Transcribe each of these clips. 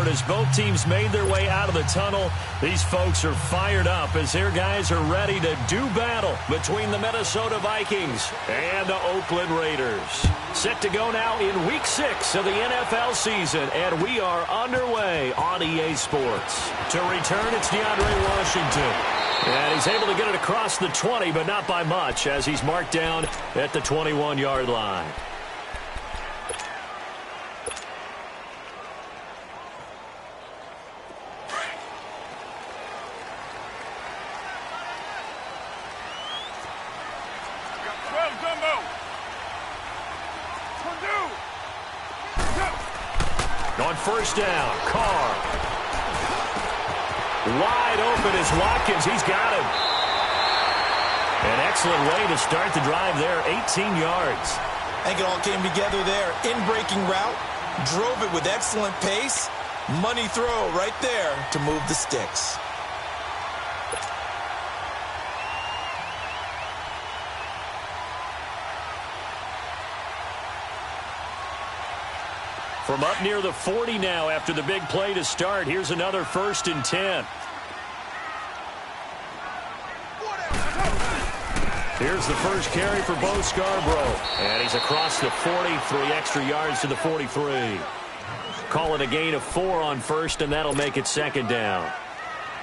forward as both teams made their way out of the tunnel. These folks are fired up as their guys are ready to do battle between the Minnesota Vikings and the Oakland Raiders. Set to go now in Week 6 of the NFL season, and we are underway on EA Sports. To return, it's DeAndre Washington. And he's able to get it across the 20, but not by much, as he's marked down at the 21-yard line. On first down, Carr. Wide open is Watkins. He's got him. An excellent way to start the drive there, 18 yards. I think it all came together there. In-breaking route, drove it with excellent pace. Money throw right there to move the sticks. From up near the 40 now after the big play to start. Here's another 1st and 10. Here's the first carry for Bo Scarborough. And he's across the 40, 3 extra yards to the 43. Call it a gain of 4 on first, and that'll make it 2nd down.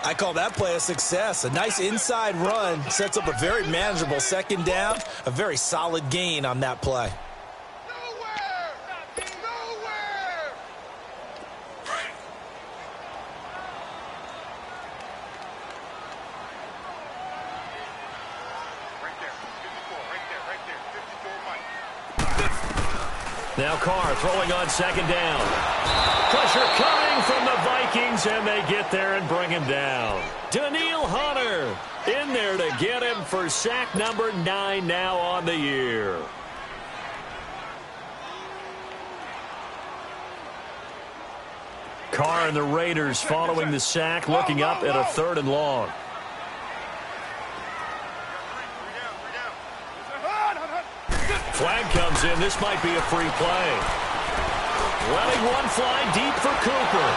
I call that play a success. A nice inside run sets up a very manageable 2nd down. A very solid gain on that play. Now Carr throwing on 2nd down. Pressure coming from the Vikings, and they get there and bring him down. Danielle Hunter in there to get him for sack number 9 now on the year. Carr and the Raiders following the sack, looking up at a 3rd and long. Flag comes in. This might be a free play. Letting one fly deep for Cooper.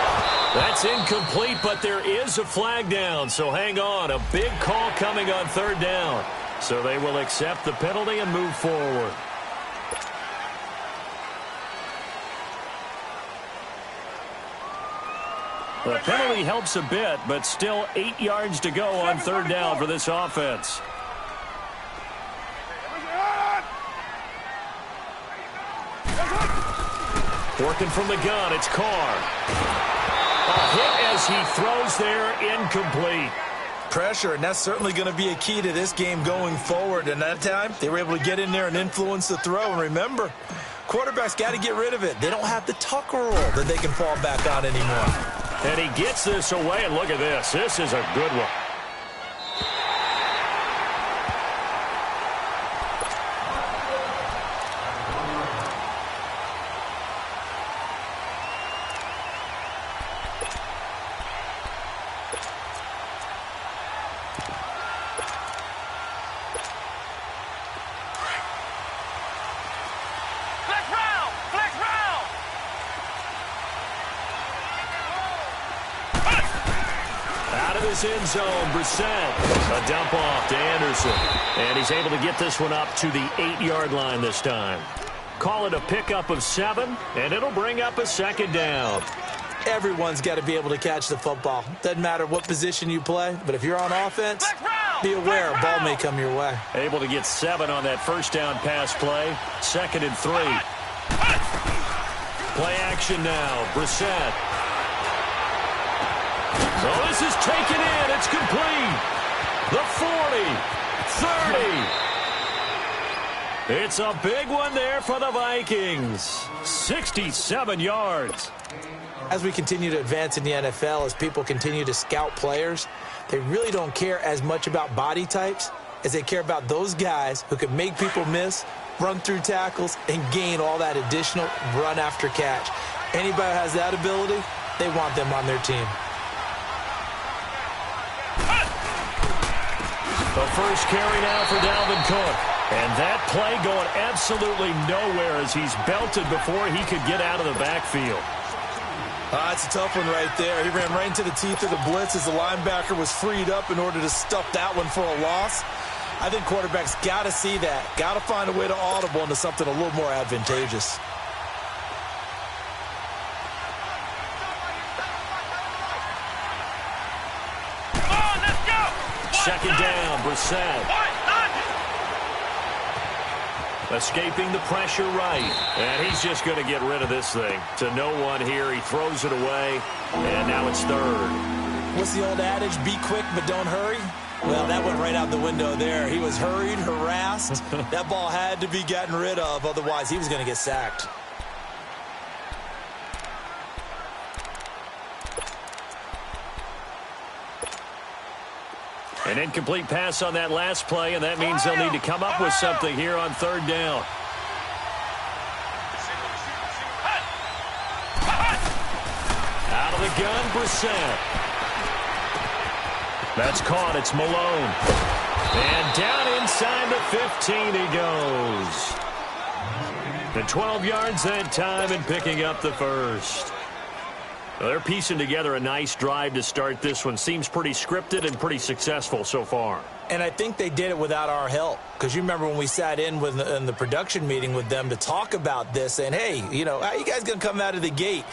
That's incomplete, but there is a flag down, so hang on. A big call coming on 3rd down. So they will accept the penalty and move forward. The penalty helps a bit, but still 8 yards to go on 3rd down for this offense. Working from the gun, it's Carr. A hit as he throws there, incomplete. Pressure, and that's certainly going to be a key to this game going forward. And that time, they were able to get in there and influence the throw. And remember, quarterbacks got to get rid of it. They don't have the tucker roll that they can fall back on anymore. And he gets this away, and look at this. This is a good one. End zone, Brissett. A dump off to Anderson. And he's able to get this one up to the 8-yard line this time. Call it a pickup of 7, and it'll bring up a 2nd down. Everyone's got to be able to catch the football. Doesn't matter what position you play, but if you're on offense, be aware a ball may come your way. Able to get 7 on that 1st down pass play. 2nd and 3. Play action now. Brissett. So this is taken in. It's complete. The 40, 30. It's a big one there for the Vikings. 67 yards. As we continue to advance in the NFL, as people continue to scout players, they really don't care as much about body types as they care about those guys who can make people miss, run through tackles, and gain all that additional run after catch. Anybody who has that ability, they want them on their team. The first carry now for Dalvin Cook. And that play going absolutely nowhere as he's belted before he could get out of the backfield. That's a tough one right there. He ran right into the teeth of the blitz as the linebacker was freed up in order to stuff that one for a loss. I think quarterbacks got to see that. Got to find a way to audible into something a little more advantageous. Second down, Brissett. Escaping the pressure right. And he's just going to get rid of this thing. To no one here. He throws it away. And now it's third. What's the old adage? Be quick, but don't hurry. Well, that went right out the window there. He was hurried, harassed. That ball had to be gotten rid of. Otherwise, he was going to get sacked. An incomplete pass on that last play, and that means they'll need to come up with something here on third down. Out of the gun, Brissett. That's caught. It's Malone. And down inside the 15 he goes. And 12 yards that time and picking up the first. Well, they're piecing together a nice drive to start this one. Seems pretty scripted and pretty successful so far. And I think they did it without our help. Because you remember when we sat in the production meeting with them to talk about this, saying, hey, you know, how are you guys going to come out of the gate?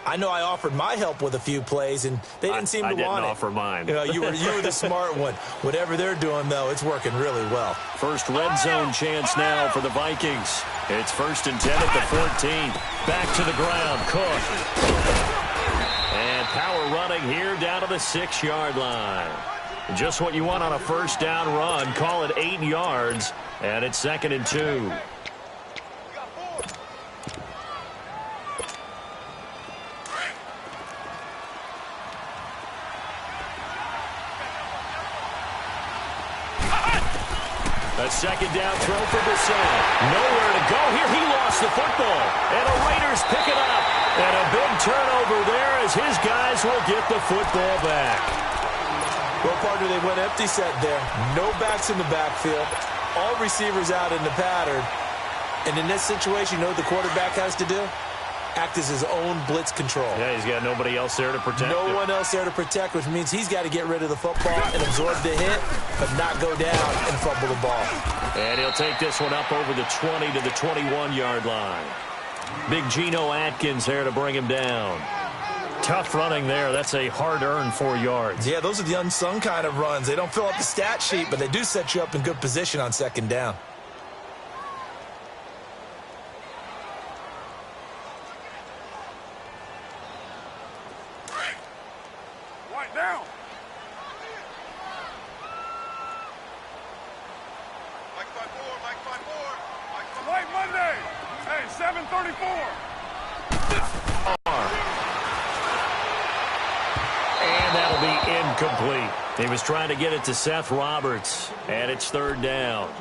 I know I offered my help with a few plays, and they didn't seem to want it. I didn't offer mine. You know, you were the smart one. Whatever they're doing, though, it's working really well. First red zone chance now for the Vikings. It's 1st and 10 at the 14. Back to the ground. Cook. And power running here down to the 6-yard line. Just what you want on a first down run. Call it 8 yards, and it's 2nd and 2. A second down throw for Brissett. Nowhere to go here. He lost the football. And the Raiders pick it up. And a big turnover there as his guys will get the football back. Well, partner, they went empty set there. No backs in the backfield. All receivers out in the pattern. And in this situation, you know what the quarterback has to do? Act as his own blitz control. Yeah, he's got nobody else there to protect him. No one else there to protect, which means he's got to get rid of the football and absorb the hit, but not go down and fumble the ball. And he'll take this one up over the 20 to the 21-yard line. Big Geno Atkins there to bring him down. Tough running there. That's a hard-earned 4 yards. Yeah, those are the unsung kind of runs. They don't fill up the stat sheet, but they do set you up in good position on second down. Incomplete. He was trying to get it to Seth Roberts, and it's 3rd down.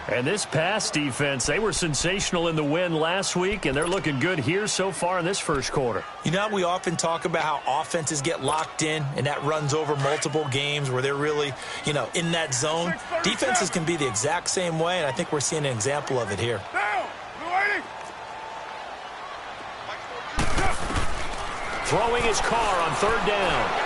And this pass defense, they were sensational in the win last week, and they're looking good here so far in this first quarter. You know, we often talk about how offenses get locked in, and that runs over multiple games where they're really, you know, in that zone. Defenses can be the exact same way, and I think we're seeing an example of it here. Throwing his car on 3rd down.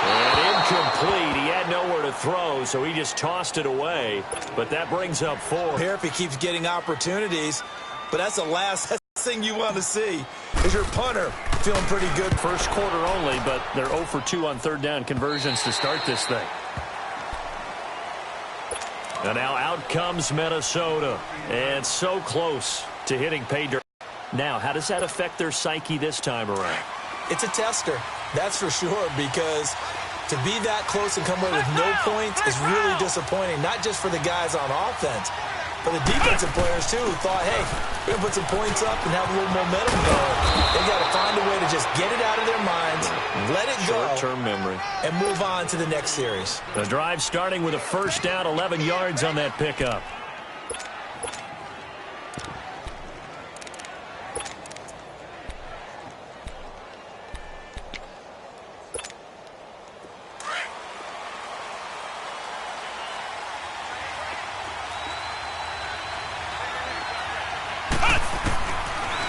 And incomplete. He had nowhere to throw, so he just tossed it away. But that brings up 4. Here, if he keeps getting opportunities, but that's the last thing you want to see is your punter feeling pretty good. First quarter only, but they're 0 for 2 on 3rd down conversions to start this thing. And now out comes Minnesota. And so close to hitting pay dirt. Now, how does that affect their psyche this time around? It's a tester, that's for sure, because to be that close and come away with no points is really disappointing, not just for the guys on offense, but the defensive players, too, who thought, hey, we're going to put some points up and have a little momentum going. They got to find a way to just get it out of their minds, let it go, short-term memory, and move on to the next series. The drive starting with a first down, 11 yards on that pickup.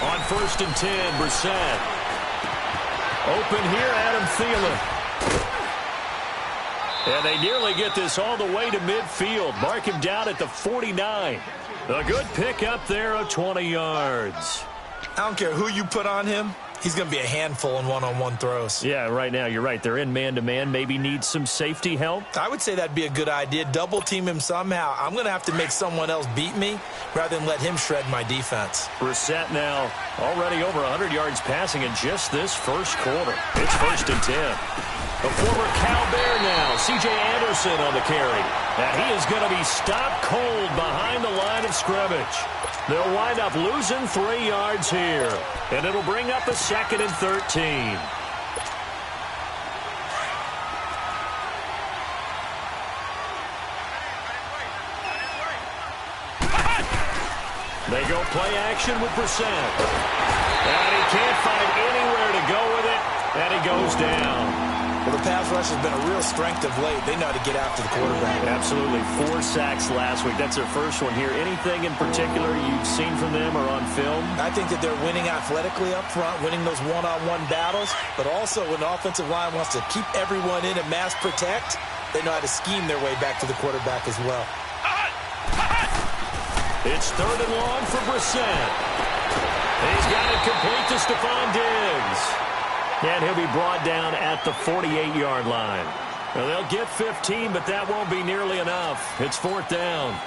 On 1st and 10, Brissett. Open here, Adam Thielen. And they nearly get this all the way to midfield. Mark him down at the 49. A good pickup there of 20 yards. I don't care who you put on him. He's going to be a handful in one-on-one throws. Yeah, right now, you're right. They're in man-to-man. Maybe need some safety help. I would say that'd be a good idea. Double team him somehow. I'm going to have to make someone else beat me rather than let him shred my defense. Brissett now already over 100 yards passing in just this first quarter. It's 1st and 10. The former Cal Bear now, C.J. Anderson on the carry. And he is going to be stopped cold behind the line of scrimmage. They'll wind up losing 3 yards here. And it'll bring up a 2nd and 13. They go play action with Brissett. And he can't find anywhere to go with it. And he goes down. Well, the pass rush has been a real strength of late. They know how to get after the quarterback. Absolutely. 4 sacks last week. That's their first one here. Anything in particular you've seen from them or on film? I think that they're winning athletically up front, winning those one-on-one battles, but also when the offensive line wants to keep everyone in and mass protect, they know how to scheme their way back to the quarterback as well. It's 3rd and long for Brissett. He's got it complete to Stephon Diggs. And he'll be brought down at the 48-yard line. Well, they'll get 15, but that won't be nearly enough. It's 4th down.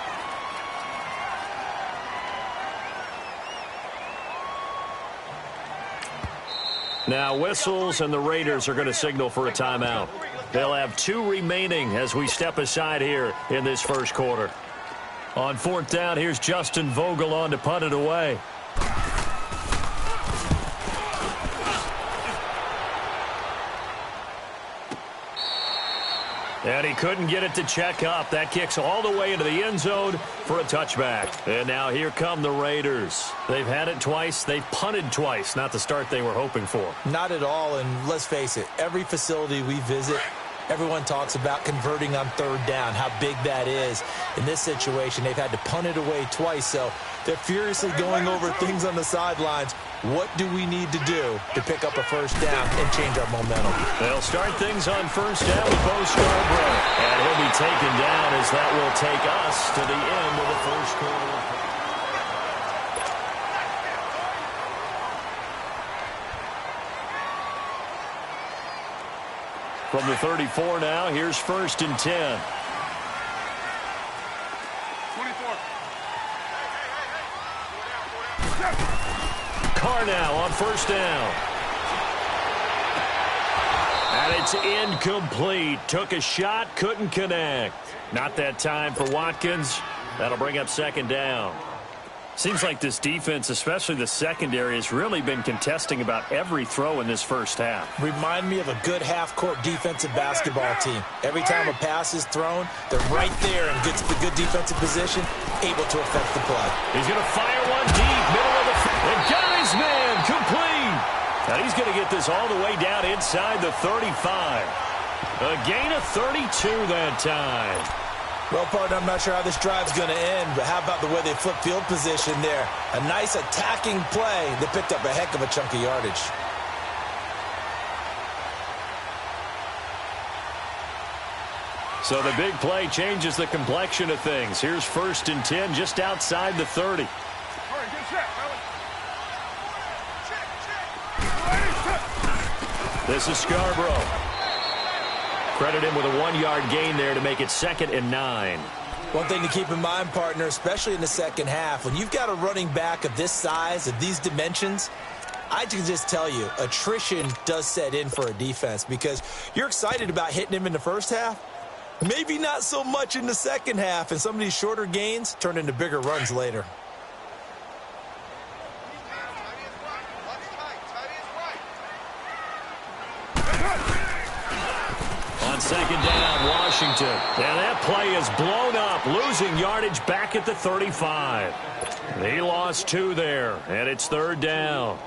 Now whistles, and the Raiders are going to signal for a timeout. They'll have 2 remaining as we step aside here in this first quarter. On 4th down, here's Justin Vogel on to punt it away. And he couldn't get it to check up. That kicks all the way into the end zone for a touchback. And now here come the Raiders. They've had it twice. They've punted twice. Not the start they were hoping for. Not at all, and let's face it, every facility we visit, everyone talks about converting on 3rd down, how big that is. In this situation, they've had to punt it away twice, so they're furiously going over things on the sidelines. What do we need to do to pick up a 1st down and change our momentum? They'll start things on 1st down with Bo Scarborough. And he'll be taken down as that will take us to the end of the first quarter. From the 34 now, here's 1st and 10. 24. Carr now on 1st down. And it's incomplete. Took a shot, couldn't connect. Not that time for Watkins. That'll bring up 2nd down. Seems like this defense, especially the secondary, has really been contesting about every throw in this first half. Remind me of a good half-court defensive basketball team. Every time a pass is thrown, they're right there in good defensive position, able to affect the play. He's going to fire one deep, middle of the field. And got his man, complete. Now he's going to get this all the way down inside the 35. A gain of 32 that time. Well, partner, I'm not sure how this drive's going to end, but how about the way they flip field position there? A nice attacking play that picked up a heck of a chunk of yardage. So the big play changes the complexion of things. Here's 1st and 10 just outside the 30. This is Scarborough. Credit him with a 1-yard gain there to make it 2nd and 9. One thing to keep in mind, partner, especially in the second half, when you've got a running back of this size, of these dimensions, I can just tell you, attrition does set in for a defense because you're excited about hitting him in the first half. Maybe not so much in the second half, and some of these shorter gains turn into bigger runs later. On 2nd down, Washington. And that play is blown up, losing yardage back at the 35. He lost 2 there, and it's 3rd down.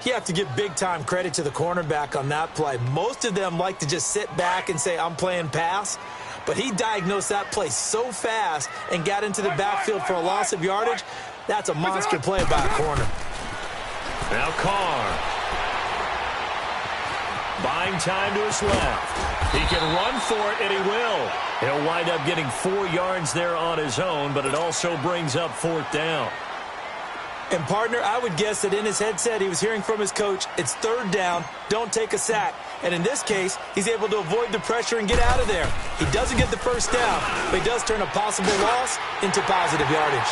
You have to give big-time credit to the cornerback on that play. Most of them like to just sit back and say, I'm playing pass. But he diagnosed that play so fast and got into the backfield for a loss of yardage. That's a monster play by a corner. Now Carr. Buying time to his left. He can run for it, and he will. He'll wind up getting 4 yards there on his own, but it also brings up 4th down. And, partner, I would guess that in his headset he was hearing from his coach, it's 3rd down, don't take a sack. And in this case, he's able to avoid the pressure and get out of there. He doesn't get the 1st down, but he does turn a possible loss into positive yardage.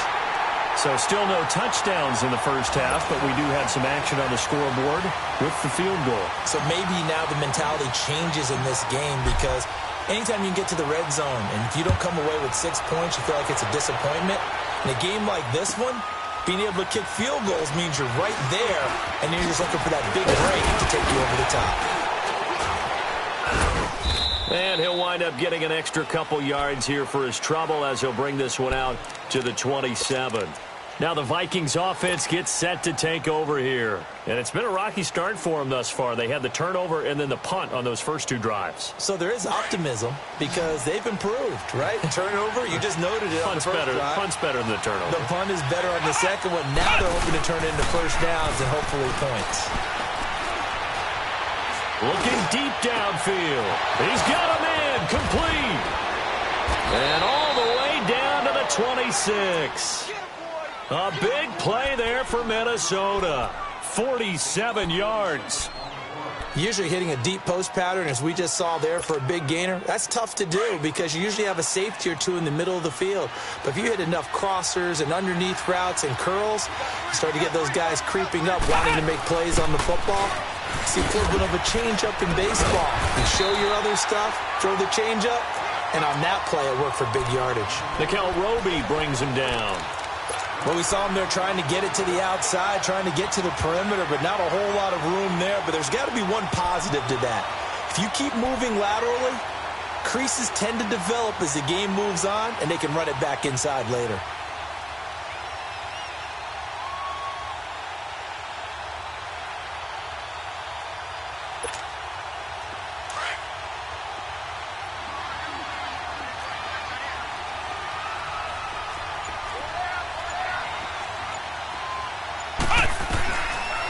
So still no touchdowns in the first half, but we do have some action on the scoreboard with the field goal. So maybe now the mentality changes in this game because anytime you can get to the red zone, and if you don't come away with 6 points, you feel like it's a disappointment. In a game like this one, being able to kick field goals means you're right there, and you're just looking for that big break to take you over the top. And he'll wind up getting an extra couple yards here for his trouble as he'll bring this one out to the 27. Now the Vikings offense gets set to take over here. And it's been a rocky start for them thus far. They had the turnover and then the punt on those first 2 drives. So there is optimism because they've improved, right? Turnover, you just noted it on the first drive. Punt's better than the turnover. The punt is better on the second one. Now they're hoping to turn it into 1st downs and hopefully points. Looking deep downfield. He's got a man complete. And all the way down to the 26. A big play there for Minnesota. 47 yards. Usually hitting a deep post pattern, as we just saw there for a big gainer, that's tough to do because you usually have a safety or 2 in the middle of the field. But if you hit enough crossers and underneath routes and curls, you start to get those guys creeping up, wanting to make plays on the football. See equivalent of a changeup in baseball. You show your other stuff, throw the changeup, and on that play it worked for big yardage. Nickel Roby brings him down. Well, we saw him there trying to get it to the outside, trying to get to the perimeter, but not a whole lot of room there. But there's got to be one positive to that. If you keep moving laterally, creases tend to develop as the game moves on, and they can run it back inside later.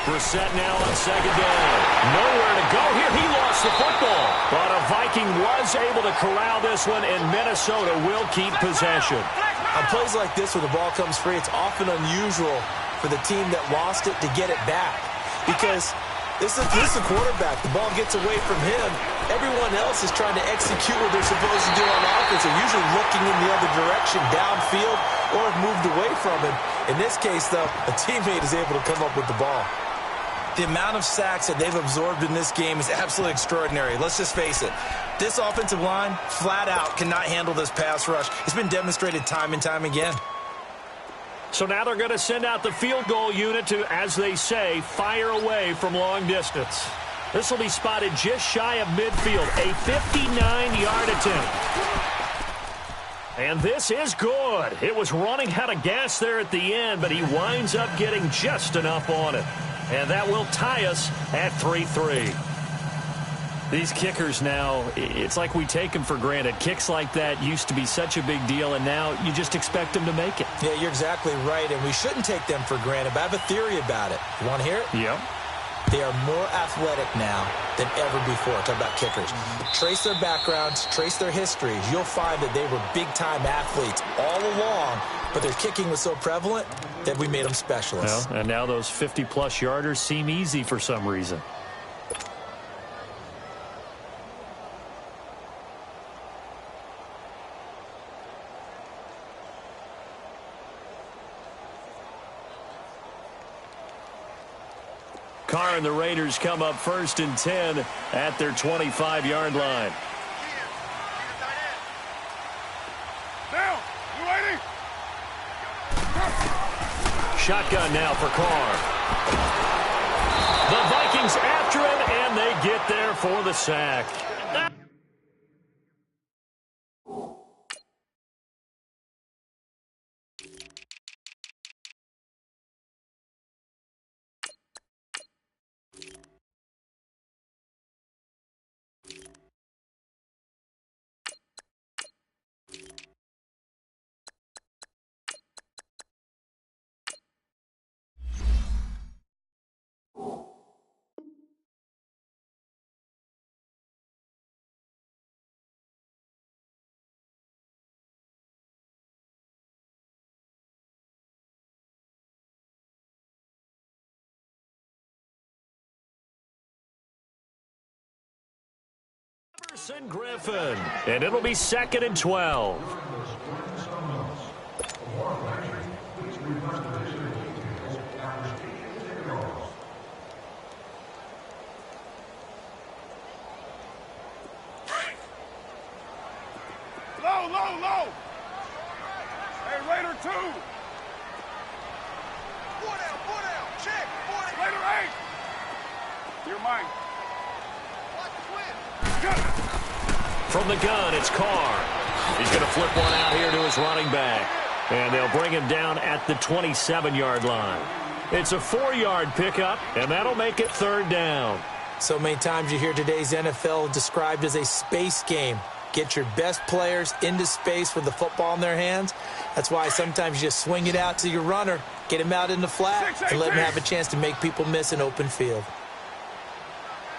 Brissett now on 2nd down. Nowhere to go here. He lost the football. But a Viking was able to corral this one, and Minnesota will keep possession. On plays like this where the ball comes free, it's often unusual for the team that lost it to get it back. Because this is a quarterback. The ball gets away from him. Everyone else is trying to execute what they're supposed to do on offense. They're usually looking in the other direction, downfield, or have moved away from him. In this case, though, a teammate is able to come up with the ball. The amount of sacks that they've absorbed in this game is absolutely extraordinary. Let's just face it. This offensive line, flat out, cannot handle this pass rush. It's been demonstrated time and time again. So now they're going to send out the field goal unit to, as they say, fire away from long distance. This will be spotted just shy of midfield, a 59-yard attempt. And this is good. It was running out of gas there at the end, but he winds up getting just enough on it. And that will tie us at 3-3. These kickers now, it's like we take them for granted. Kicks like that used to be such a big deal, and now you just expect them to make it. Yeah, you're exactly right, and we shouldn't take them for granted, but I have a theory about it. You want to hear it? Yep. They are more athletic now than ever before. Talk about kickers. Trace their backgrounds, trace their histories. You'll find that they were big-time athletes all along, but their kicking was so prevalent that we made them specialists. Well, and now those 50-plus yarders seem easy for some reason. Carr and the Raiders come up 1st and 10 at their 25-yard line. Now, you ready? Shotgun now for Carr. The Vikings after him, and they get there for the sack. Griffin, and it'll be 2nd and 12. Low. Hey, Raider 2. 4 down. Check. Raider 8. You're mine. From the gun, it's Carr. He's going to flip one out here to his running back. And they'll bring him down at the 27-yard line. It's a 4-yard pickup, and that'll make it 3rd down. So many times you hear today's NFL described as a space game. Get your best players into space with the football in their hands. That's why sometimes you just swing it out to your runner, get him out in the flat, and let him have a chance to make people miss an open field.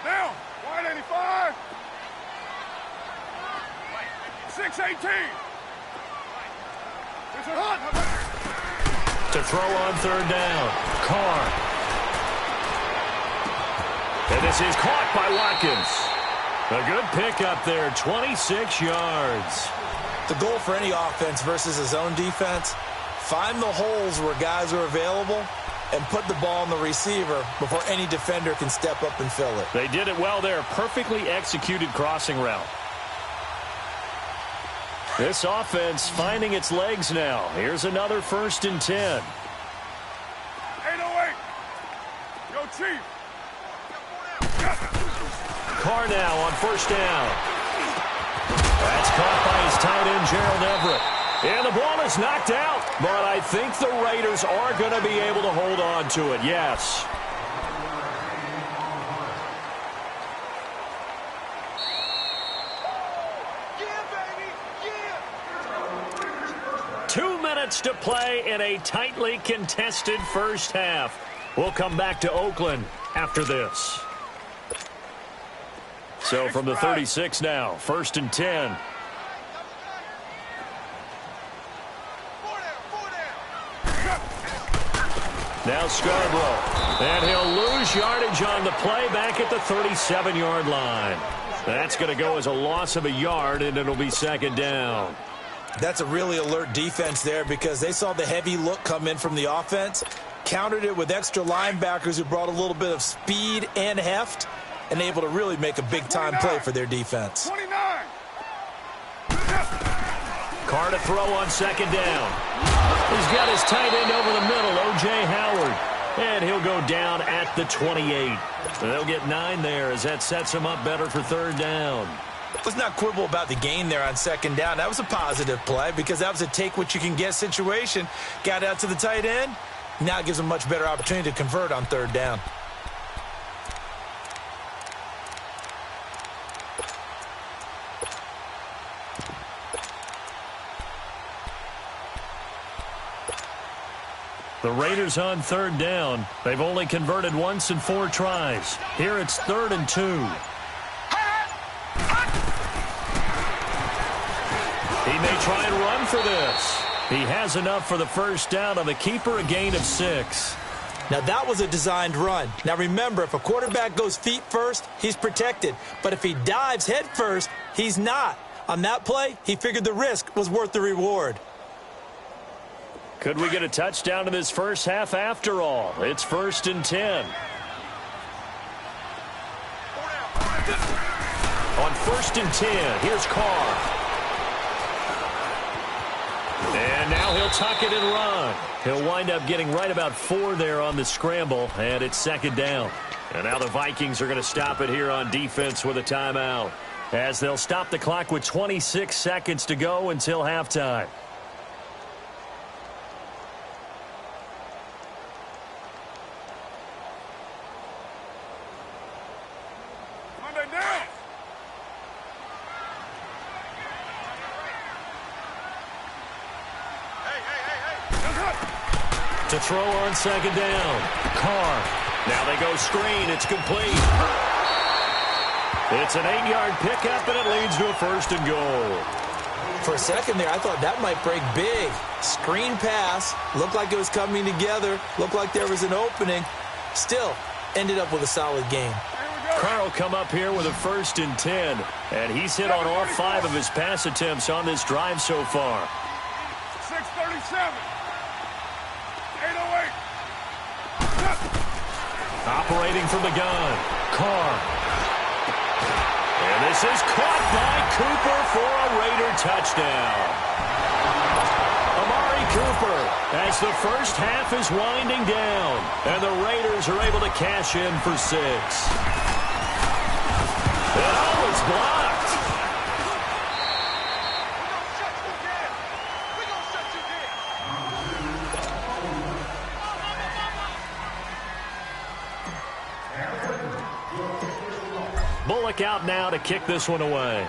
Down. 185. 618. It's a hot. To throw on 3rd down, Carr. And this is caught by Watkins. A good pickup there, 26 yards. The goal for any offense versus a zone defense, find the holes where guys are available and put the ball on the receiver before any defender can step up and fill it. They did it well there. Perfectly executed crossing route. This offense finding its legs now. Here's another 1st and 10. 808. Go Chief. Carr now on 1st down. That's caught by his tight end, Gerald Everett. And the ball is knocked out, but I think the Raiders are going to be able to hold on to it, yes. Yeah, baby, yeah. 2 minutes to play in a tightly contested first half. We'll come back to Oakland after this. So from the 36 now, 1st and 10. Now Scarborough. And he'll lose yardage on the play back at the 37-yard line. That's going to go as a loss of a yard, and it'll be 2nd down. That's a really alert defense there because they saw the heavy look come in from the offense, countered it with extra linebackers who brought a little bit of speed and heft, and able to really make a big-time play for their defense. 29. Carr to throw on 2nd down. He's got his tight end over the middle, O.J. Howard. And he'll go down at the 28. They'll get 9 there as that sets him up better for 3rd down. Let's not quibble about the gain there on 2nd down. That was a positive play because that was a take-what-you-can-get situation. Got out to the tight end. Now it gives him a much better opportunity to convert on 3rd down. The Raiders on 3rd down. They've only converted once in 4 tries. Here it's 3rd and 2. He may try and run for this. He has enough for the 1st down on the keeper, a gain of 6. Now, that was a designed run. Now, remember, if a quarterback goes feet first, he's protected. But if he dives head first, he's not. On that play, he figured the risk was worth the reward. Could we get a touchdown in this first half after all? It's 1st and 10. On 1st and 10, here's Carr. And now he'll tuck it and run. He'll wind up getting right about 4 there on the scramble, and it's 2nd down. And now the Vikings are going to stop it here on defense with a timeout, as they'll stop the clock with 26 seconds to go until halftime. To throw on 2nd down. Carr. Now they go screen. It's complete. It's an 8-yard pickup, and it leads to a 1st and goal. For a second there, I thought that might break big. Screen pass. Looked like it was coming together. Looked like there was an opening. Still, ended up with a solid game. Here we Carl come up here with a 1st and 10, and he's hit on all 5 of his pass attempts on this drive so far. 637. 808. Operating from the gun, Carr. And this is caught by Cooper for a Raider touchdown. Amari Cooper, as the first half is winding down, and the Raiders are able to cash in for 6. Oh, it's blocked. Bullock out now to kick this one away.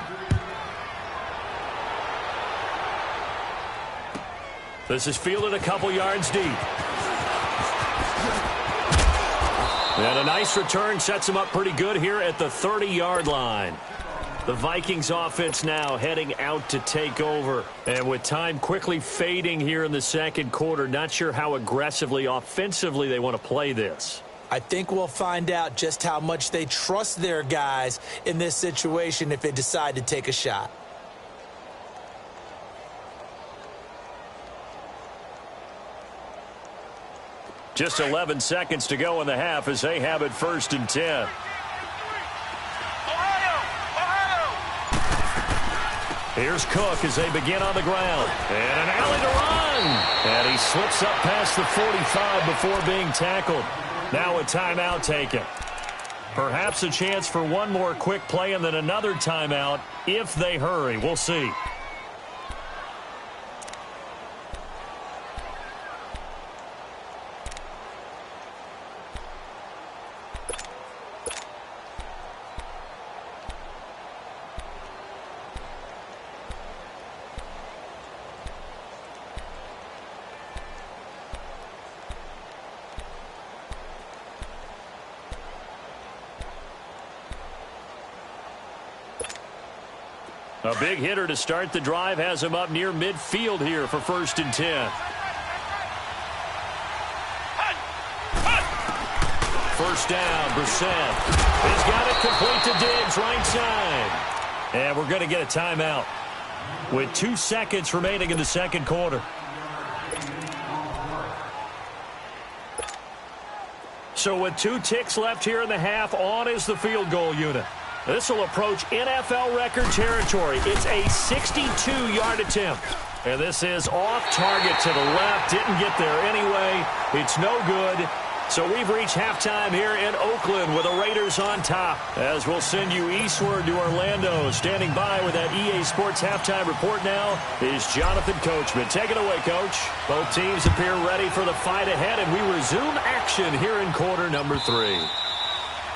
This is fielded a couple yards deep. And a nice return sets him up pretty good here at the 30-yard line. The Vikings offense now heading out to take over. And with time quickly fading here in the second quarter, not sure how aggressively, offensively they want to play this. I think we'll find out just how much they trust their guys in this situation if they decide to take a shot. Just 11 seconds to go in the half as they have it 1st and 10. Here's Cook as they begin on the ground. And an alley to run. And he slips up past the 45 before being tackled. Now a timeout taken. Perhaps a chance for one more quick play and then another timeout if they hurry. We'll see. A big hitter to start the drive has him up near midfield here for 1st and 10. First down, Brissett. He's got it complete to Diggs, right side. And we're going to get a timeout with 2 seconds remaining in the second quarter. So with 2 ticks left here in the half, on is the field goal unit. This will approach NFL record territory. It's a 62-yard attempt. And this is off target to the left. Didn't get there anyway. It's no good. So we've reached halftime here in Oakland with the Raiders on top. As we'll send you eastward to Orlando. Standing by with that EA Sports halftime report now is Jonathan Coachman. Take it away, Coach. Both teams appear ready for the fight ahead, and we resume action here in quarter number 3.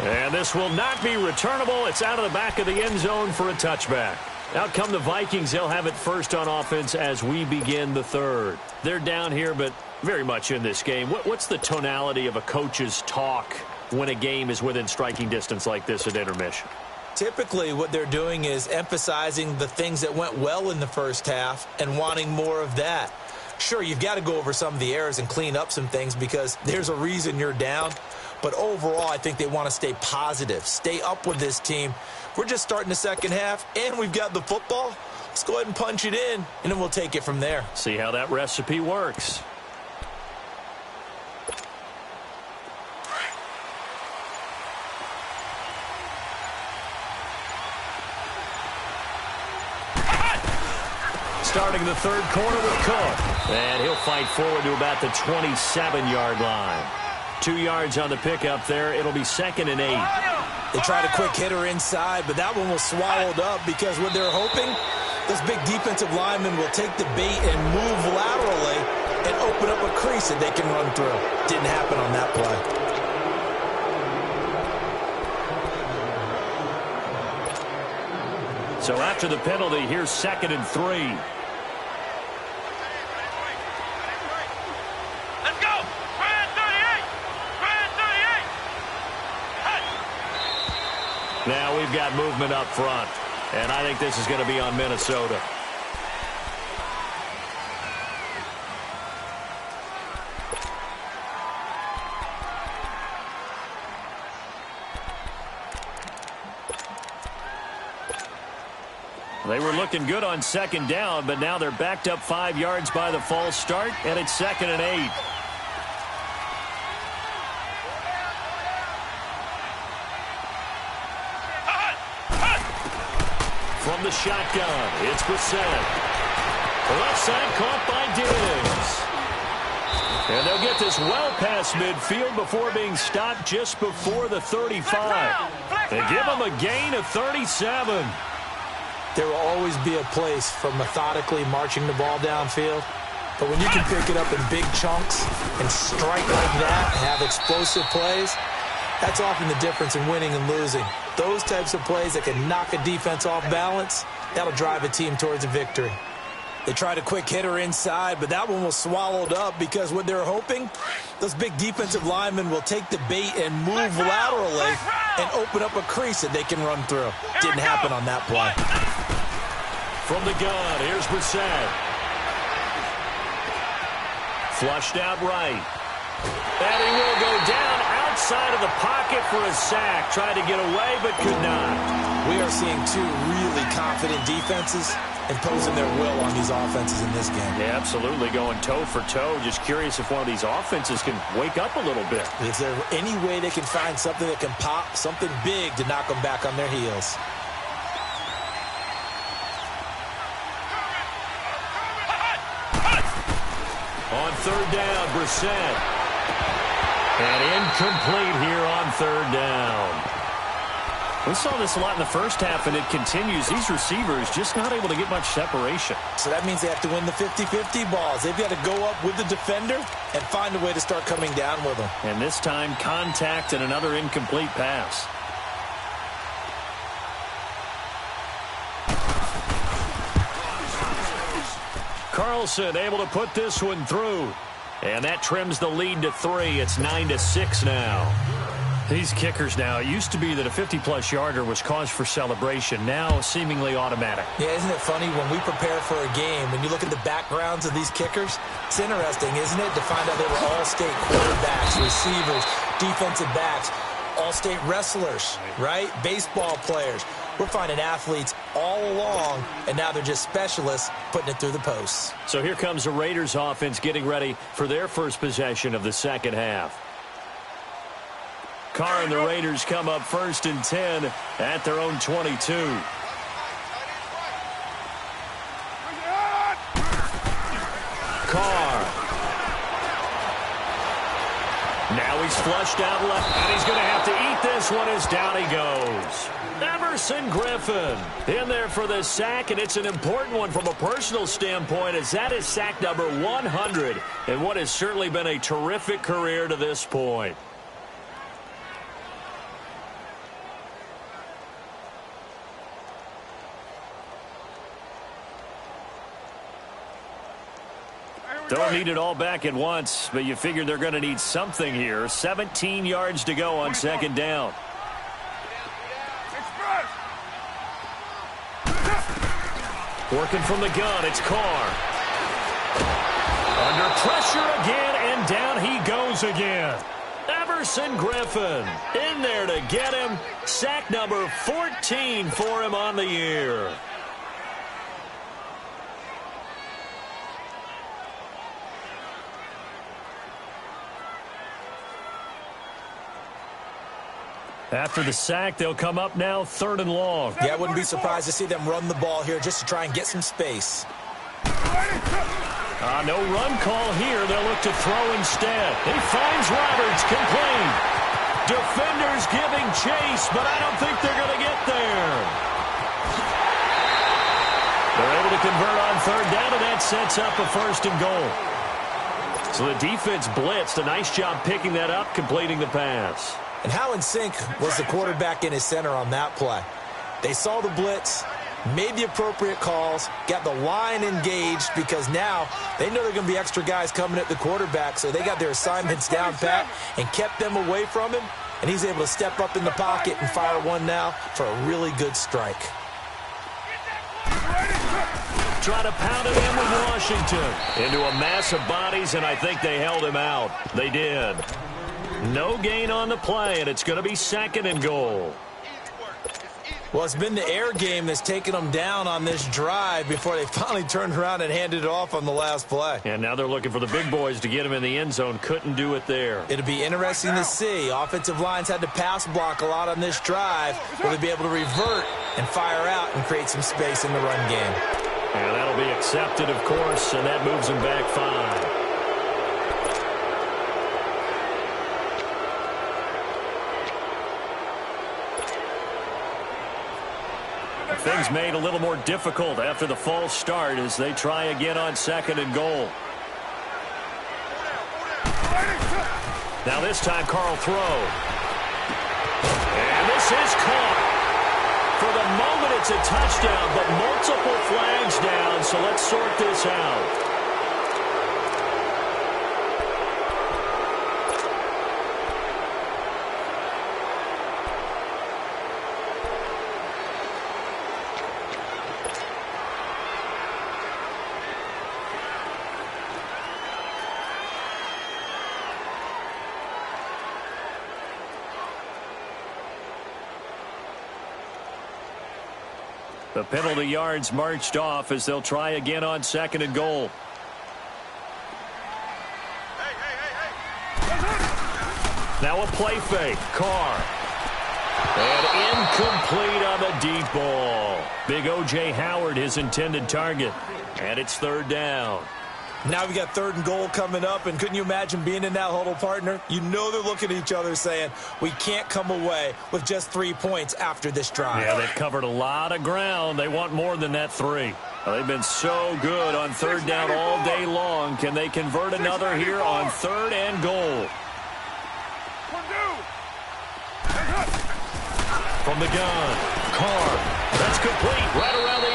And this will not be returnable. It's out of the back of the end zone for a touchback. Out come the Vikings. They'll have it first on offense as we begin the third. They're down here, but very much in this game. What's the tonality of a coach's talk when a game is within striking distance like this at intermission? Typically, what they're doing is emphasizing the things that went well in the first half and wanting more of that. Sure, you've got to go over some of the errors and clean up some things because there's a reason you're down. But overall, I think they want to stay positive, stay up with this team. We're just starting the second half, and we've got the football. Let's go ahead and punch it in, and then we'll take it from there. See how that recipe works. Starting the third quarter with Cook. And he'll fight forward to about the 27-yard line. 2 yards on the pickup there. It'll be 2nd and 8. They tried a quick hitter inside, but that one was swallowed up because what they're hoping, this big defensive lineman will take the bait and move laterally and open up a crease that they can run through. Didn't happen on that play. So after the penalty, here's 2nd and 3. Now we've got movement up front, and I think this is going to be on Minnesota. They were looking good on second down, but now they're backed up 5 yards by the false start, and it's 2nd and 8. From the shotgun, it's Brissett. Left side caught by Diggs. And they'll get this well past midfield before being stopped just before the 35. They give them a gain of 37. There will always be a place for methodically marching the ball downfield. But when you can pick it up in big chunks and strike like that and have explosive plays, that's often the difference in winning and losing. Those types of plays that can knock a defense off balance, that'll drive a team towards a victory. They tried a quick hitter inside, but that one was swallowed up because what they're hoping, those big defensive linemen will take the bait and move laterally and open up a crease that they can run through. Didn't happen on that play. From the gun, here's Brissett. Flushed out right. And he will go down outside of the pocket for a sack. Tried to get away, but could not. We are seeing two really confident defenses imposing their will on these offenses in this game. Yeah, absolutely, going toe for toe. Just curious if one of these offenses can wake up a little bit. Is there any way they can find something that can pop, something big to knock them back on their heels? On 3rd down, Brissett. And incomplete here on 3rd down. We saw this a lot in the first half, and it continues. These receivers just not able to get much separation. So that means they have to win the 50-50 balls. They've got to go up with the defender and find a way to start coming down with them. And this time, contact and another incomplete pass. Carlson able to put this one through. And that trims the lead to 3. It's 9-6 now. These kickers now, it used to be that a 50-plus yarder was cause for celebration. Now, seemingly automatic. Yeah, isn't it funny when we prepare for a game, when you look at the backgrounds of these kickers, it's interesting, isn't it, to find out they were all-state quarterbacks, receivers, defensive backs, all-state wrestlers, right? Baseball players. We're finding athletes all along, and now they're just specialists putting it through the posts. So here comes the Raiders offense getting ready for their first possession of the second half. Carr and the Raiders come up 1st and 10 at their own 22. Carr. Now he's flushed out left, and he's going to have to eat this one as down he goes. Everson Griffin in there for the sack, and it's an important one from a personal standpoint, as that is sack number 100 in what has certainly been a terrific career to this point. Don't need it all back at once, but you figure they're going to need something here. 17 yards to go on 2nd down. Working from the gun, it's Carr. Under pressure again, and down he goes again. Everson Griffin in there to get him. Sack number 14 for him on the year. After the sack, they'll come up now 3rd and long. Yeah, I wouldn't be surprised to see them run the ball here just to try and get some space. No run call here. They'll look to throw instead. He finds Roberts, complete. Defenders giving chase, but I don't think they're going to get there. They're able to convert on 3rd down, and that sets up a 1st and goal. So the defense blitzed. A nice job picking that up, completing the pass. And how in sync was the quarterback in his center on that play? They saw the blitz, made the appropriate calls, got the line engaged, because now they know they're going to be extra guys coming at the quarterback, so they got their assignments down pat and kept them away from him, and he's able to step up in the pocket and fire one now for a really good strike. Trying to pound it in with Washington. Into a mass of bodies, and I think they held him out. They did. No gain on the play, and it's going to be 2nd and goal. Well, it's been the air game that's taken them down on this drive before they finally turned around and handed it off on the last play. And now they're looking for the big boys to get him in the end zone. Couldn't do it there. It'll be interesting to see. Offensive lines had to pass block a lot on this drive. Will they be able to revert and fire out and create some space in the run game? And that'll be accepted, of course, and that moves them back 5. Things made a little more difficult after the false start as they try again on 2nd and goal. Now this time, Carl throw. And this is caught. For the moment, it's a touchdown, but multiple flags down, so let's sort this out. The penalty yards marched off as they'll try again on 2nd and goal. Now a play fake. Carr. And incomplete on the deep ball. Big O.J. Howard, his intended target. And it's 3rd down. Now we got 3rd and goal coming up, and couldn't you imagine being in that huddle, partner? You know they're looking at each other saying, we can't come away with just 3 points after this drive. Yeah, they've covered a lot of ground. They want more than that 3. Well, they've been so good on 3rd down all day long. Can they convert another here on 3rd and goal? From the gun, Carr. That's complete right around the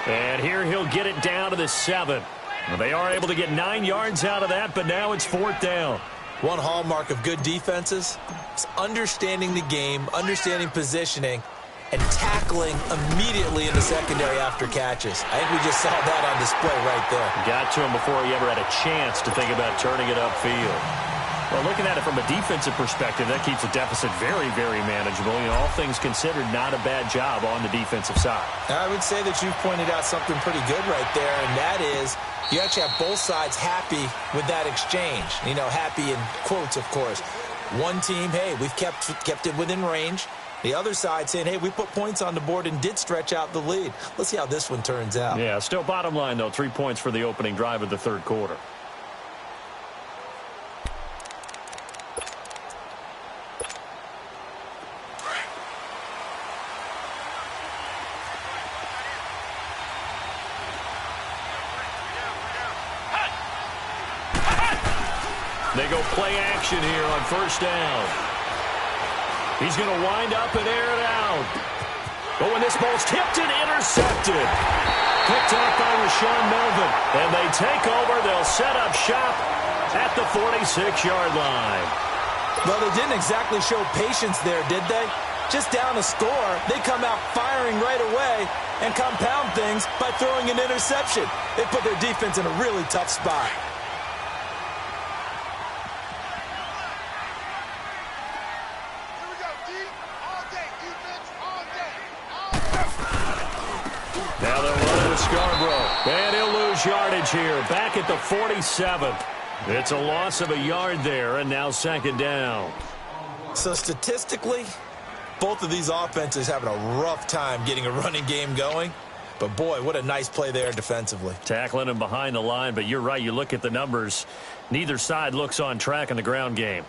8. And here he'll get it down to the 7. Well, they are able to get 9 yards out of that, but now it's 4th down. One hallmark of good defenses is understanding the game, understanding positioning, and tackling immediately in the secondary after catches. I think we just saw that on display right there. Got to him before he ever had a chance to think about turning it upfield. Well, looking at it from a defensive perspective, that keeps the deficit very, very manageable. You know, all things considered, not a bad job on the defensive side. I would say that you've pointed out something pretty good right there, and that is you actually have both sides happy with that exchange. You know, happy in quotes, of course. One team, hey, we've kept it within range. The other side saying, hey, we put points on the board and did stretch out the lead. Let's see how this one turns out. Yeah, still bottom line, though, 3 points for the opening drive of the 3rd quarter. They go play action here on 1st down. He's going to wind up and air it out. Oh, and this ball's tipped and intercepted. Picked off by Rashawn Melvin. And they take over. They'll set up shop at the 46-yard line. Well, they didn't exactly show patience there, did they? Just down a score, they come out firing right away and compound things by throwing an interception. They put their defense in a really tough spot. Now they'll run into Scarborough. And he'll lose yardage here. Back at the 47. It's a loss of a yard there, and now 2nd down. So statistically, both of these offenses having a rough time getting a running game going. But, boy, what a nice play there defensively. Tackling him behind the line, but you're right. You look at the numbers. Neither side looks on track in the ground game.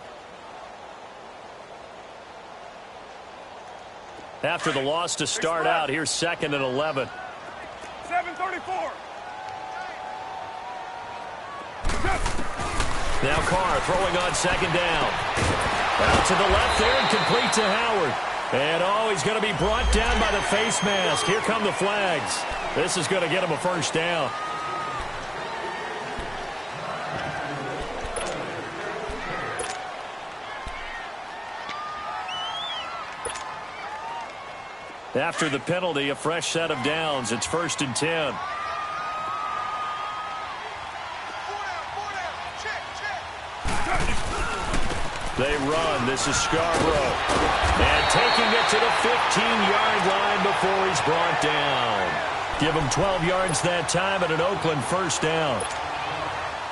After the loss to start out, here's 2nd and 11. 7:34. Now Carr throwing on 2nd down. Out to the left there and complete to Howard. And, oh, he's going to be brought down by the face mask. Here come the flags. This is going to get him a 1st down. After the penalty, a fresh set of downs. It's 1st and 10. They run. This is Scarborough. And taking it to the 15-yard line before he's brought down. Give him 12 yards that time and an Oakland first down.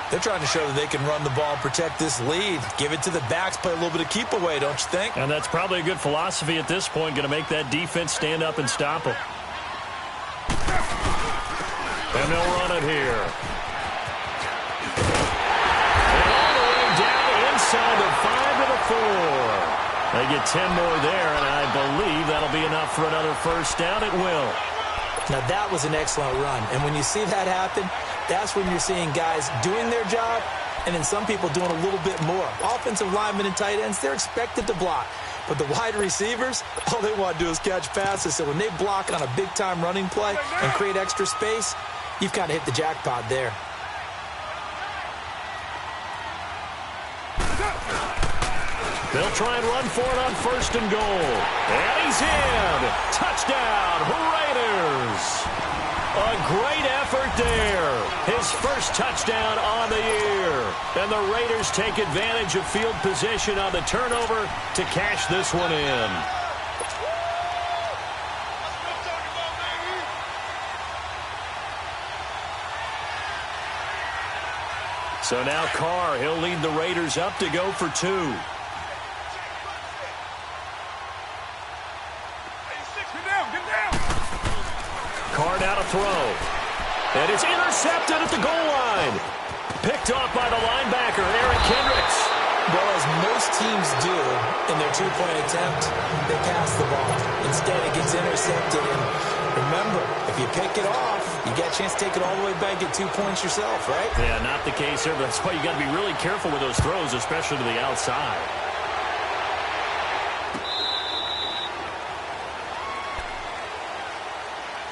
They're trying to show that they can run the ball and protect this lead. Give it to the backs, play a little bit of keep away, don't you think? And that's probably a good philosophy at this point, going to make that defense stand up and stop them. And they'll run it here. And all the way down inside the 5 to the 4. They get 10 more there, and I believe that'll be enough for another first down. It will. Now, that was an excellent run. And when you see that happen, that's when you're seeing guys doing their job and then some people doing a little bit more. Offensive linemen and tight ends, they're expected to block. But the wide receivers, all they want to do is catch passes. So when they block on a big-time running play and create extra space, you've kind of hit the jackpot there. They'll try and run for it on first and goal. And he's in. Touchdown, Raiders. A great effort there. His first touchdown on the year. And the Raiders take advantage of field position on the turnover to cash this one in. So now Carr, he'll lead the Raiders up to go for 2. Carr now to throw. And it's intercepted at the goal line. Picked off by the linebacker, Eric Kendricks. Well, as most teams do in their two-point attempt, they pass the ball. Instead, it gets intercepted. And remember, if you pick it off, you get a chance to take it all the way back, get 2 points yourself, right? Yeah, not the case here, but that's why you got to be really careful with those throws, especially to the outside.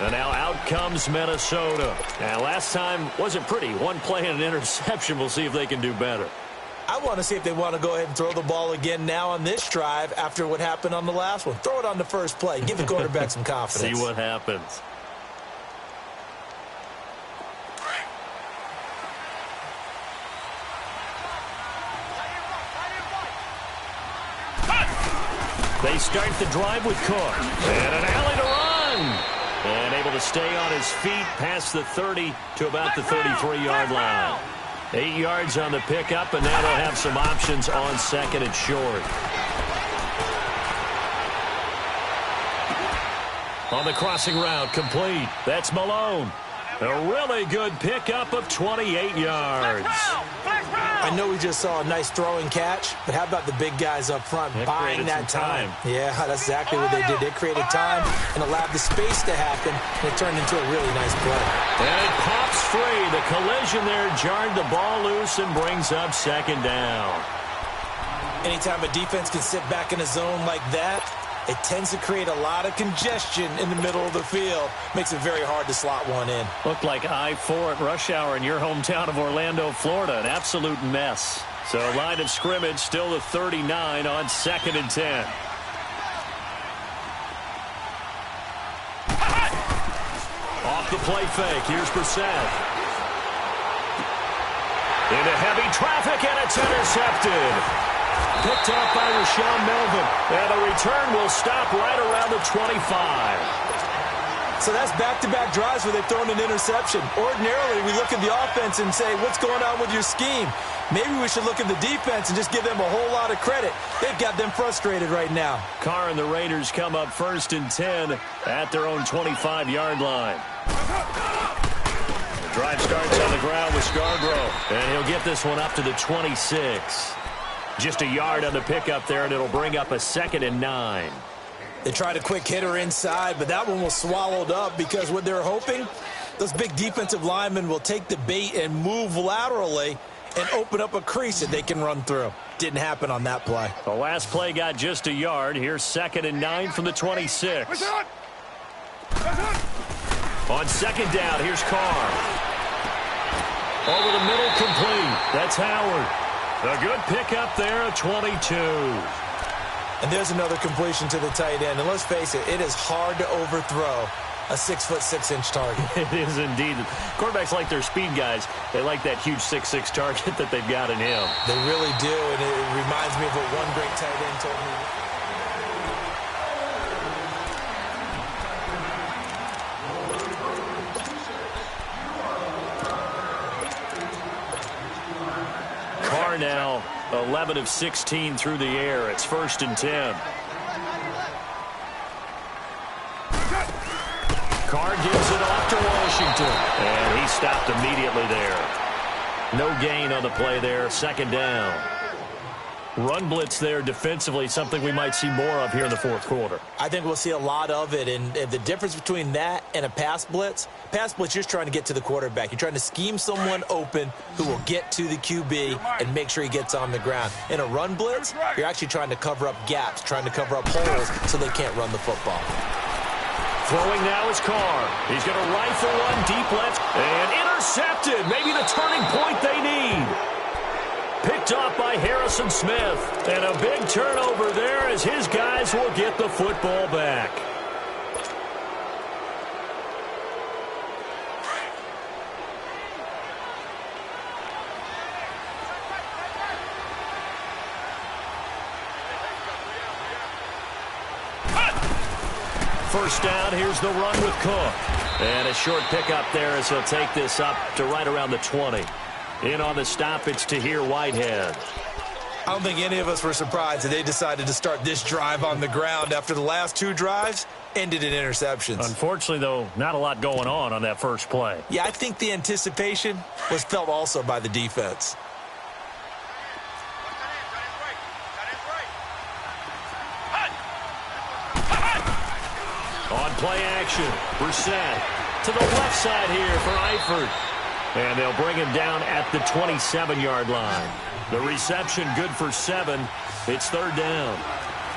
And now out comes Minnesota. And last time wasn't pretty. One play and an interception. We'll see if they can do better. I want to see if they want to go ahead and throw the ball again now on this drive after what happened on the last one. Throw it on the first play. Give the quarterback some confidence. See what happens. They start the drive with Cook. And an alley to run. And able to stay on his feet past the 30 to about the 33-yard line. 8 yards on the pickup, and now they'll have some options on second and short. On the crossing route, complete. That's Malone. A really good pickup of 28 yards. I know we just saw a nice throwing catch, but how about the big guys up front buying that time? Yeah, that's exactly what they did. They created time and allowed the space to happen, and it turned into a really nice play. And it pops free. The collision there jarred the ball loose and brings up second down. Anytime a defense can sit back in a zone like that, it tends to create a lot of congestion in the middle of the field. Makes it very hard to slot one in. Looked like I-4 at rush hour in your hometown of Orlando, Florida. An absolute mess. So line of scrimmage still the 39 on second and 10. Off the play fake. Here's Brissett. Into heavy traffic, and it's intercepted. Picked off by Rashawn Melvin. And the return will stop right around the 25. So that's back-to-back drives where they've thrown an interception. Ordinarily, we look at the offense and say, what's going on with your scheme? Maybe we should look at the defense and just give them a whole lot of credit. They've got them frustrated right now. Carr and the Raiders come up first and 10 at their own 25-yard line. The drive starts on the ground with Scarborough. And he'll get this one up to the 26. Just a yard on the pickup there, and it'll bring up a second and 9. They tried a quick hitter inside, but that one was swallowed up because what they're hoping, those big defensive linemen will take the bait and move laterally and open up a crease that they can run through. Didn't happen on that play. The last play got just a yard. Here's second and 9 from the 26. On second down, here's Carr. Over the middle, complete. That's Howard. A good pickup there at 22. And there's another completion to the tight end. And let's face it, it is hard to overthrow a 6'6" target. It is indeed. Quarterbacks like their speed guys. They like that huge 6'6" target that they've got in him. They really do, and it reminds me of what one great tight end told me. 11 of 16 through the air. It's 1st and 10. Carr gives it off to Washington. And he stopped immediately there. No gain on the play there. 2nd down. Run blitz there defensively, something we might see more of here in the 4th quarter. I think we'll see a lot of it, and the difference between that and a pass blitz, you're just trying to get to the quarterback. You're trying to scheme someone open who will get to the QB and make sure he gets on the ground. In a run blitz, you're actually trying to cover up gaps, trying to cover up holes so they can't run the football. Throwing now is Carr. He's going to rifle one deep left and intercepted. Maybe the turning point they need. Picked off by Harrison Smith. And a big turnover there as his guys will get the football back. First down, here's the run with Cook. And a short pickup there as he'll take this up to right around the 20. In on the stop, it's Tahir Whitehead. I don't think any of us were surprised that they decided to start this drive on the ground after the last 2 drives ended in interceptions. Unfortunately, though, not a lot going on that first play. Yeah, I think the anticipation was felt also by the defense. On play action, Brissett to the left side here for Eifert. And they'll bring him down at the 27-yard line. The reception good for 7. It's 3rd down.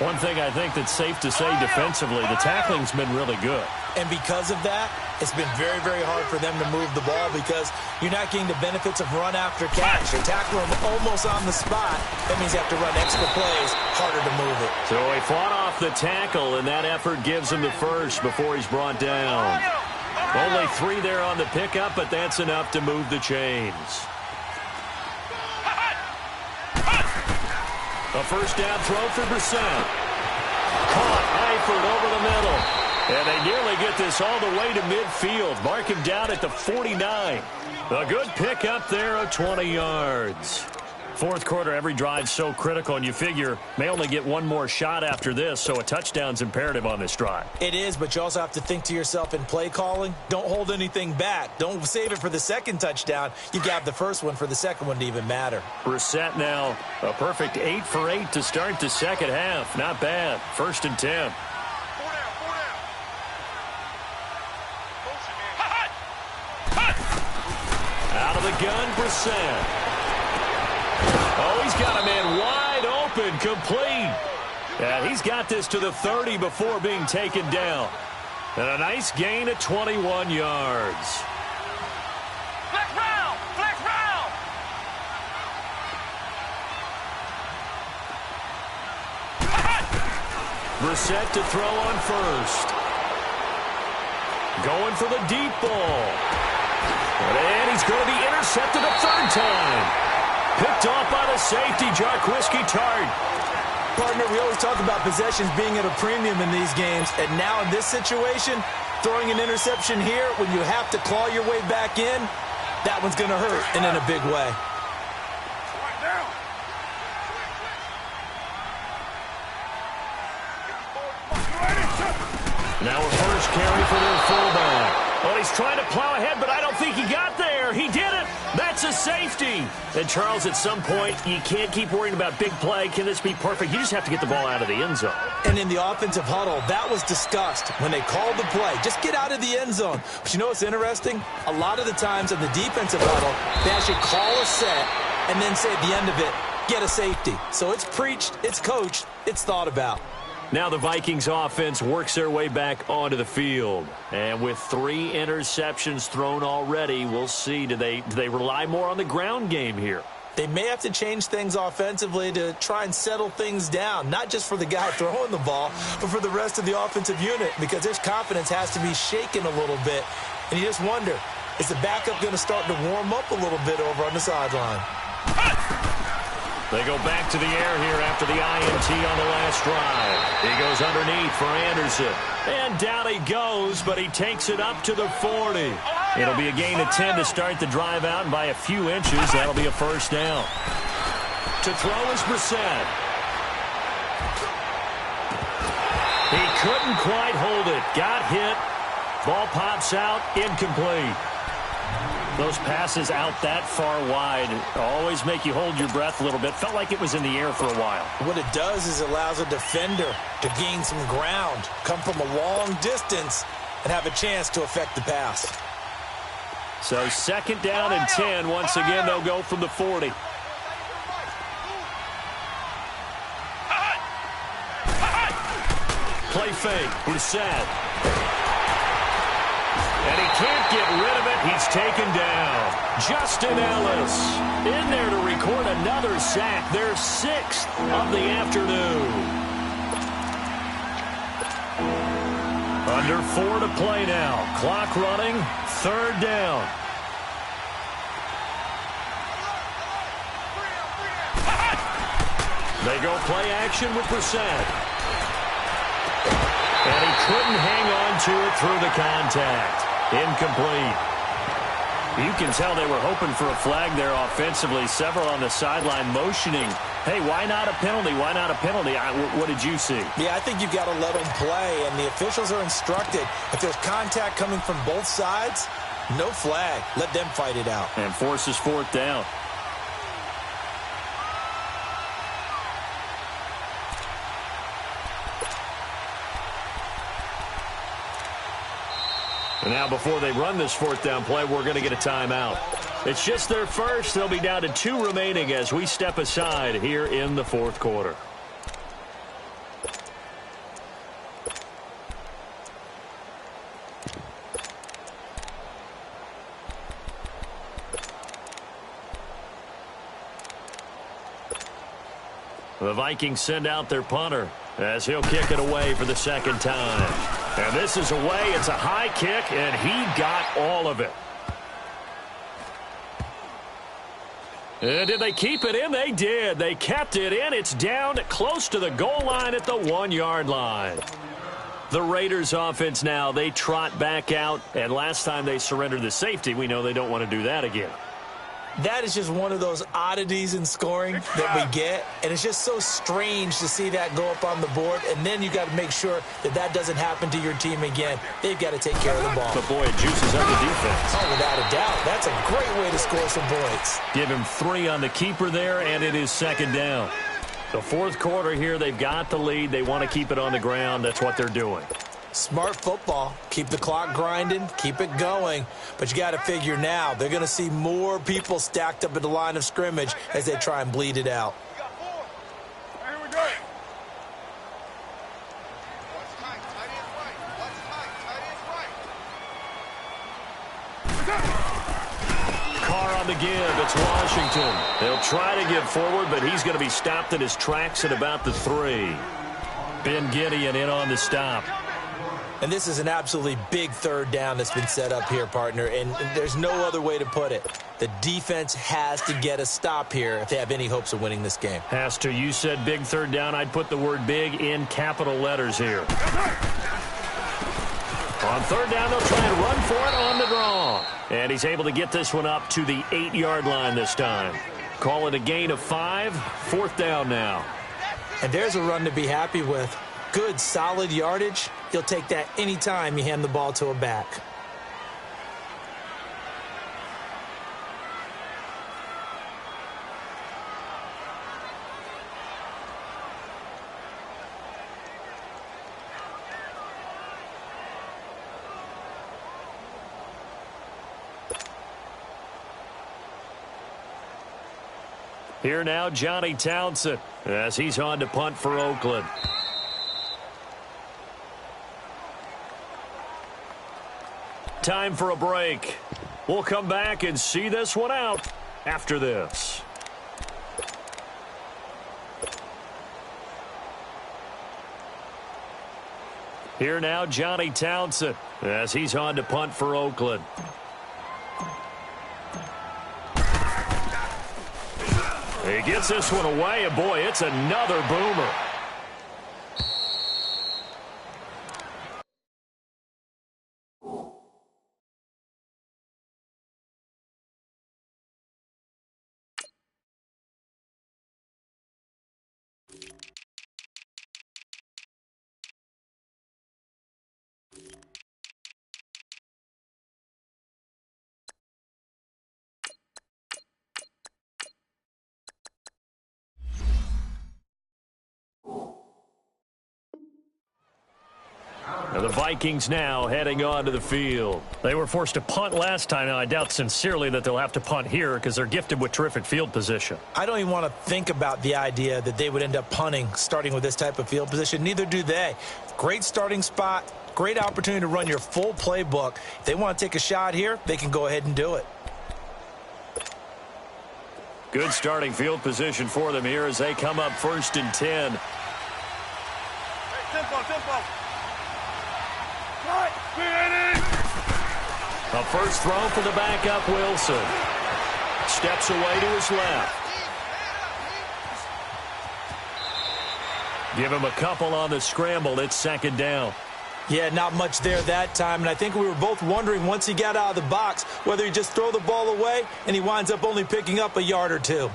One thing I think that's safe to say defensively, the tackling's been really good. And because of that, it's been very, very hard for them to move the ball because you're not getting the benefits of run after catch. You're tackling them almost on the spot. That means you have to run extra plays, harder to move it. So he fought off the tackle, and that effort gives him the first before he's brought down. Only 3 there on the pickup, but that's enough to move the chains. A first down throw for Brissett. Caught Eifert over the middle. And they nearly get this all the way to midfield. Mark him down at the 49. A good pickup there of 20 yards. 4th quarter, every drive's so critical, and you figure may only get one more shot after this, so a touchdown's imperative on this drive. It is, but you also have to think to yourself in play calling, don't hold anything back. Don't save it for the 2nd touchdown. You got the first one for the 2nd one to even matter. Brissett now a perfect 8 for 8 to start the 2nd half. Not bad. 1st and 10. Out of the gun, Brissett. Oh, he's got a man wide open, complete. And he's got this to the 30 before being taken down. And a nice gain of 21 yards. Flex round! Flex round! Brissett to throw on first. Going for the deep ball. And he's going to be intercepted a 3rd time. Picked off by the safety, Jarquiski Tart. Partner, we always talk about possessions being at a premium in these games, and now in this situation, throwing an interception here when you have to claw your way back in, that one's going to hurt, and in a big way. Now a first carry for their fullback. Well, he's trying to plow ahead, but I don't think he got there. He did it. That's a safety. And, Charles, at some point, you can't keep worrying about big play. Can this be perfect? You just have to get the ball out of the end zone. And in the offensive huddle, that was discussed when they called the play. Just get out of the end zone. But you know what's interesting? A lot of the times in the defensive huddle, they actually call a set and then say at the end of it, get a safety. So it's preached, it's coached, it's thought about. Now the Vikings offense works their way back onto the field. And with 3 interceptions thrown already, we'll see. Do they rely more on the ground game here? They may have to change things offensively to try and settle things down, not just for the guy throwing the ball, but for the rest of the offensive unit, because their confidence has to be shaken a little bit. And you just wonder, is the backup going to start to warm up a little bit over on the sideline? They go back to the air here after the INT on the last drive. He goes underneath for Anderson. And down he goes, but he takes it up to the 40. It'll be a gain of 10 to start the drive out, and by a few inches, that'll be a first down. To throw is Brissett. He couldn't quite hold it. Got hit. Ball pops out. Incomplete. Those passes out that far wide always make you hold your breath a little bit. Felt like it was in the air for a while. What it does is allows a defender to gain some ground, come from a long distance, and have a chance to affect the pass. So second down and 10. Once again, they'll go from the 40. Play fake. Brissett. And he can't get rid of it. He's taken down. Justin Ellis in there to record another sack. Their 6th of the afternoon. Under 4 to play now. Clock running. 3rd down. They go play action with Brissett. And he couldn't hang on to it through the contact. Incomplete. You can tell they were hoping for a flag there offensively. Several on the sideline motioning. Hey, why not a penalty? Why not a penalty? What did you see? Yeah, I think you've got to let them play, and the officials are instructed. If there's contact coming from both sides, no flag. Let them fight it out. And forces 4th down. And now before they run this 4th down play, we're going to get a timeout. It's just their first. They'll be down to 2 remaining as we step aside here in the 4th quarter. The Vikings send out their punter as he'll kick it away for the 2nd time. And this is away. It's a high kick, and he got all of it. And did they keep it in? They did. They kept it in. It's down close to the goal line at the 1-yard line. The Raiders offense now, they trot back out. And last time they surrendered the safety, we know they don't want to do that again. That is just one of those oddities in scoring that we get, and it's just so strange to see that go up on the board, and then you got to make sure that that doesn't happen to your team again. They've got to take care of the ball. But, boy, it juices up the defense. Oh, without a doubt. That's a great way to score some points. Give him 3 on the keeper there, and it is 2nd down. The 4th quarter here, they've got the lead. They want to keep it on the ground. That's what they're doing. Smart football. Keep the clock grinding. Keep it going. But you got to figure now they're going to see more people stacked up at the line of scrimmage as they try and bleed it out. Here we go. Carr on the give. It's Washington. They'll try to get forward, but he's going to be stopped in his tracks at about the 3. Ben Gideon in on the stop. And this is an absolutely big 3rd down that's been set up here, partner, and there's no other way to put it. The defense has to get a stop here if they have any hopes of winning this game. Has to. You said big 3rd down. I'd put the word big in capital letters here. On 3rd down, they'll try and run for it on the draw. And he's able to get this one up to the 8-yard line this time. Call it a gain of 5. 4th down now. And there's a run to be happy with. Good, solid yardage. You'll take that anytime you hand the ball to a back. Here now, Johnny Townsend, as he's on to punt for Oakland. Time for a break. We'll come back and see this one out after this. Here now, Johnny Townsend, as he's on to punt for Oakland. He gets this one away, and boy, it's another boomer. And the Vikings now heading onto the field. They were forced to punt last time. Now, I doubt sincerely that they'll have to punt here because they're gifted with terrific field position. I don't even want to think about the idea that they would end up punting starting with this type of field position. Neither do they. Great starting spot, great opportunity to run your full playbook. If they want to take a shot here, they can go ahead and do it. Good starting field position for them here as they come up 1st and 10. Hey, tempo, tempo. Right, A first throw for the backup, Wilson. Steps away to his left. Give him a couple on the scramble. It's 2nd down. Yeah, not much there that time, and I think we were both wondering once he got out of the box whether he just throw the ball away and he winds up only picking up a yard or two.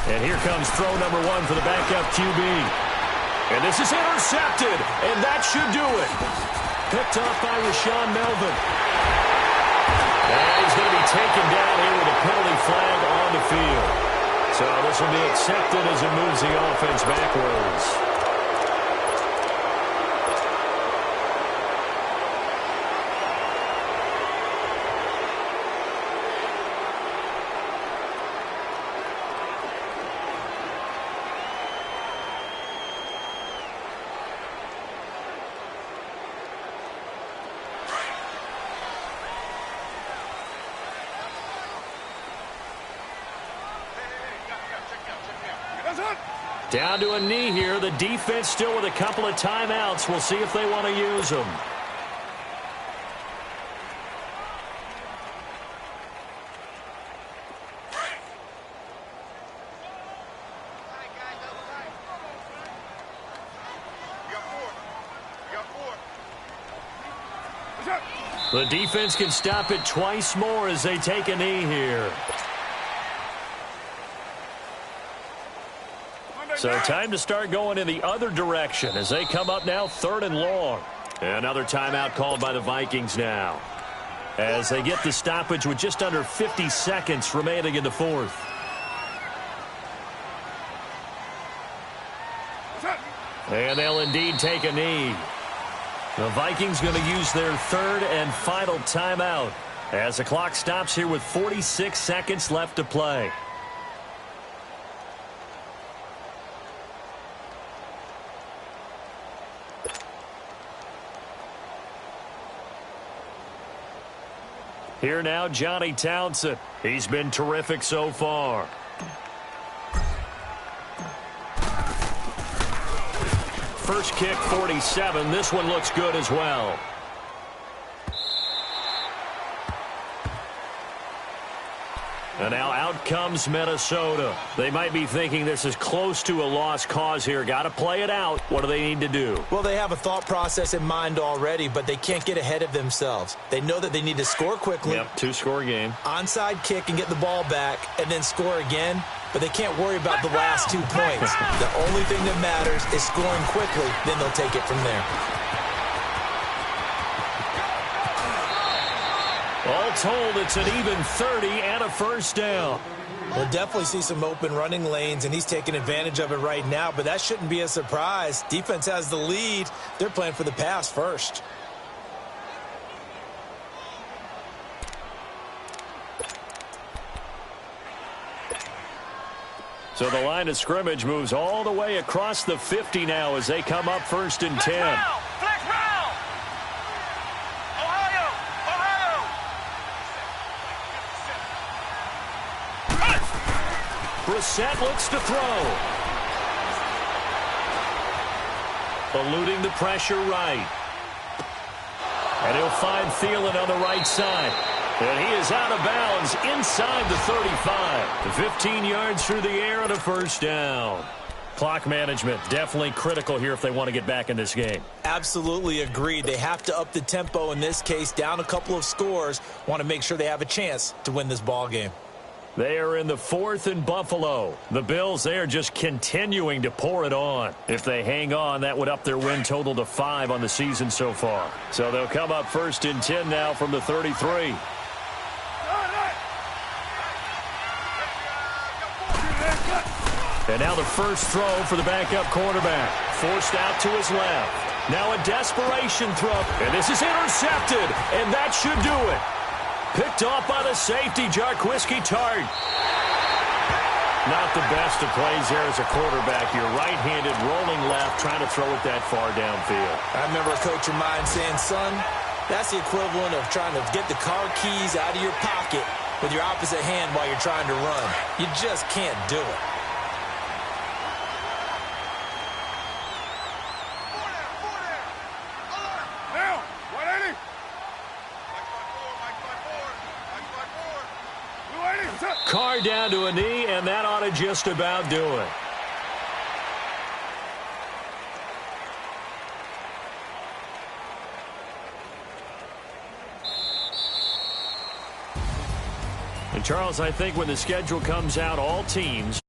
And here comes throw number 1 for the backup QB. And this is intercepted, and that should do it. Picked off by Rashawn Melvin. And he's going to be taken down here with a penalty flag on the field. So this will be accepted as it moves the offense backwards. Down to a knee here. The defense still with a couple of timeouts. We'll see if they want to use them. The defense can stop it twice more as they take a knee here. So time to start going in the other direction as they come up now 3rd and long. Another timeout called by the Vikings now as they get the stoppage with just under 50 seconds remaining in the 4th. And they'll indeed take a knee. The Vikings going to use their 3rd and final timeout as the clock stops here with 46 seconds left to play. Here now, Johnny Townsend. He's been terrific so far. First kick, 47. This one looks good as well. And now out comes Minnesota. They might be thinking this is close to a lost cause here. Got to play it out. What do they need to do? Well, they have a thought process in mind already, but they can't get ahead of themselves. They know that they need to score quickly. Yep, 2-score game. Onside kick and get the ball back and then score again, but they can't worry about the last 2 points. The only thing that matters is scoring quickly, then they'll take it from there. All told, it's an even 30 and a first down. We'll definitely see some open running lanes, and he's taking advantage of it right now, but that shouldn't be a surprise. Defense has the lead. They're playing for the pass first. So the line of scrimmage moves all the way across the 50 now as they come up 1st and 10. Brissett looks to throw. Eluding the pressure right. And he'll find Thielen on the right side. And he is out of bounds inside the 35. 15 yards through the air and a first down. Clock management, definitely critical here if they want to get back in this game. Absolutely agreed. They have to up the tempo in this case, down a couple of scores, want to make sure they have a chance to win this ball game. They are in the 4th and Buffalo. The Bills, they are just continuing to pour it on. If they hang on, that would up their win total to 5 on the season so far. So they'll come up 1st and 10 now from the 33. And now the first throw for the backup quarterback. Forced out to his left. Now a desperation throw. And this is intercepted. And that should do it. Picked off by the safety, Jarquiski Tart. Not the best of plays there as a quarterback. You're right-handed, rolling left, trying to throw it that far downfield. I remember a coach of mine saying, son, that's the equivalent of trying to get the car keys out of your pocket with your opposite hand while you're trying to run. You just can't do it. Carr down to a knee, and that ought to just about do it. And Charles, I think when the schedule comes out, all teams